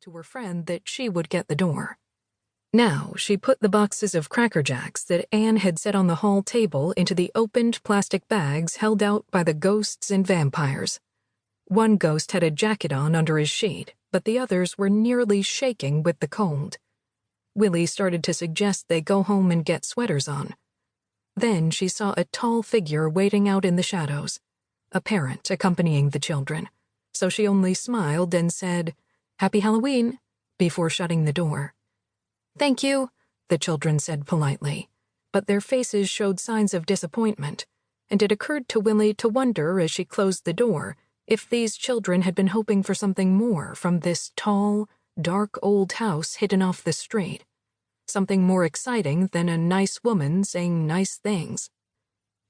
to her friend that she would get the door. Now she put the boxes of Cracker Jacks that Anne had set on the hall table into the opened plastic bags held out by the ghosts and vampires. One ghost had a jacket on under his sheet, but the others were nearly shaking with the cold. Willy started to suggest they go home and get sweaters on. Then she saw a tall figure waiting out in the shadows, a parent accompanying the children, so she only smiled and said, "Happy Halloween," before shutting the door. "Thank you," the children said politely, but their faces showed signs of disappointment, and it occurred to Willy to wonder as she closed the door if these children had been hoping for something more from this tall, dark old house hidden off the street, something more exciting than a nice woman saying nice things.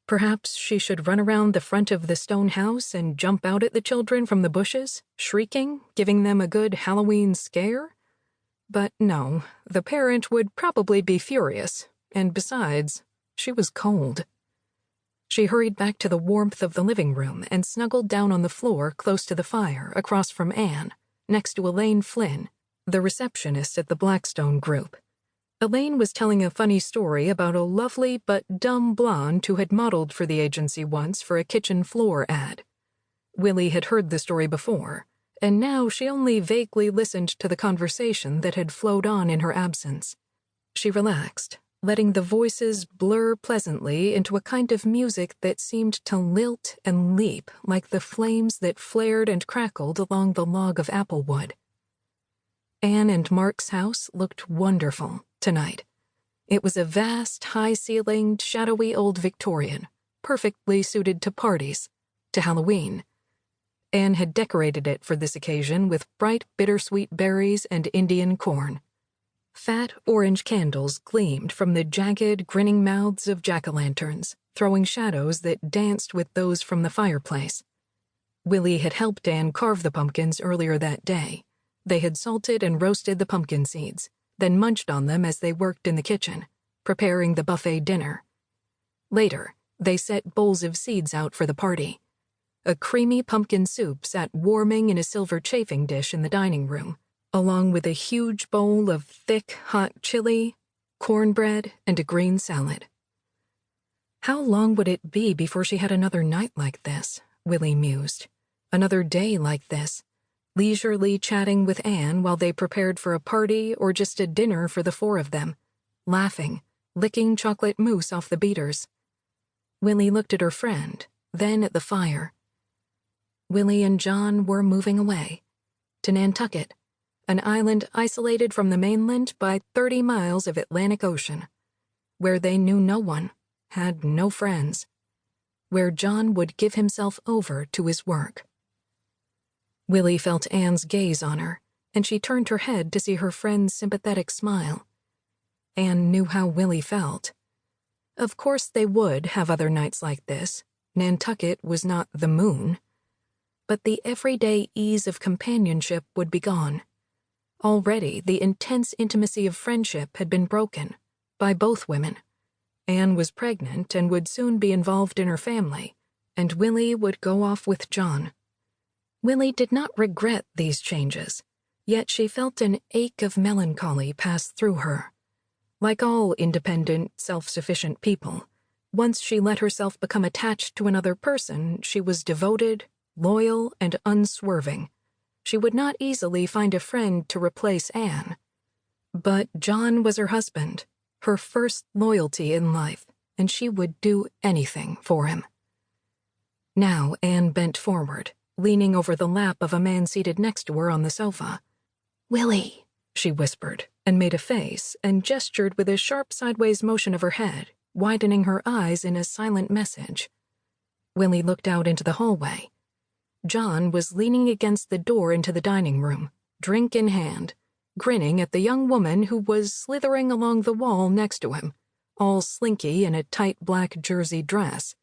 Perhaps she should run around the front of the stone house and jump out at the children from the bushes, shrieking, giving them a good Halloween scare? But no, the parent would probably be furious, and besides, she was cold. She hurried back to the warmth of the living room and snuggled down on the floor close to the fire across from Anne, next to Elaine Flynn, the receptionist at the Blackstone Group. Elaine was telling a funny story about a lovely but dumb blonde who had modeled for the agency once for a kitchen floor ad. Willy had heard the story before, and now she only vaguely listened to the conversation that had flowed on in her absence. She relaxed, letting the voices blur pleasantly into a kind of music that seemed to lilt and leap like the flames that flared and crackled along the log of apple wood. Anne and Mark's house looked wonderful tonight. It was a vast, high-ceilinged, shadowy old Victorian, perfectly suited to parties, to Halloween. Anne had decorated it for this occasion with bright bittersweet berries and Indian corn. Fat orange candles gleamed from the jagged, grinning mouths of jack-o'-lanterns, throwing shadows that danced with those from the fireplace. Willy had helped Anne carve the pumpkins earlier that day. They had salted and roasted the pumpkin seeds, then munched on them as they worked in the kitchen, preparing the buffet dinner. Later, they set bowls of seeds out for the party. A creamy pumpkin soup sat warming in a silver chafing dish in the dining room, along with a huge bowl of thick, hot chili, cornbread, and a green salad. How long would it be before she had another night like this, Willy mused. Another day like this, leisurely chatting with Anne while they prepared for a party or just a dinner for the four of them, laughing, licking chocolate mousse off the beaters. Willy looked at her friend, then at the fire. Willy and John were moving away, to Nantucket, an island isolated from the mainland by 30 miles of Atlantic Ocean, where they knew no one, had no friends, where John would give himself over to his work. Willy felt Anne's gaze on her, and she turned her head to see her friend's sympathetic smile. Anne knew how Willy felt. Of course they would have other nights like this. Nantucket was not the moon. But the everyday ease of companionship would be gone. Already, the intense intimacy of friendship had been broken, by both women. Anne was pregnant and would soon be involved in her family, and Willy would go off with John. Willy did not regret these changes, yet she felt an ache of melancholy pass through her. Like all independent, self-sufficient people, once she let herself become attached to another person, she was devoted, loyal, and unswerving. She would not easily find a friend to replace Anne. But John was her husband, her first loyalty in life, and she would do anything for him. Now Anne bent forward, leaning over the lap of a man seated next to her on the sofa. "Willy," she whispered, and made a face, and gestured with a sharp sideways motion of her head, widening her eyes in a silent message. Willy looked out into the hallway. John was leaning against the door into the dining room, drink in hand, grinning at the young woman who was slithering along the wall next to him, all slinky in a tight black jersey dress.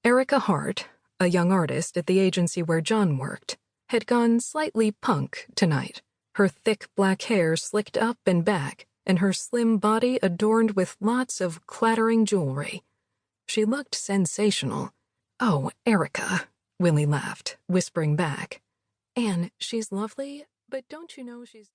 Erica Hart, a young artist at the agency where John worked, had gone slightly punk tonight, her thick black hair slicked up and back, and her slim body adorned with lots of clattering jewelry. She looked sensational. "Oh, Erica," Willy laughed, whispering back. "Anne, she's lovely, but don't you know she's..."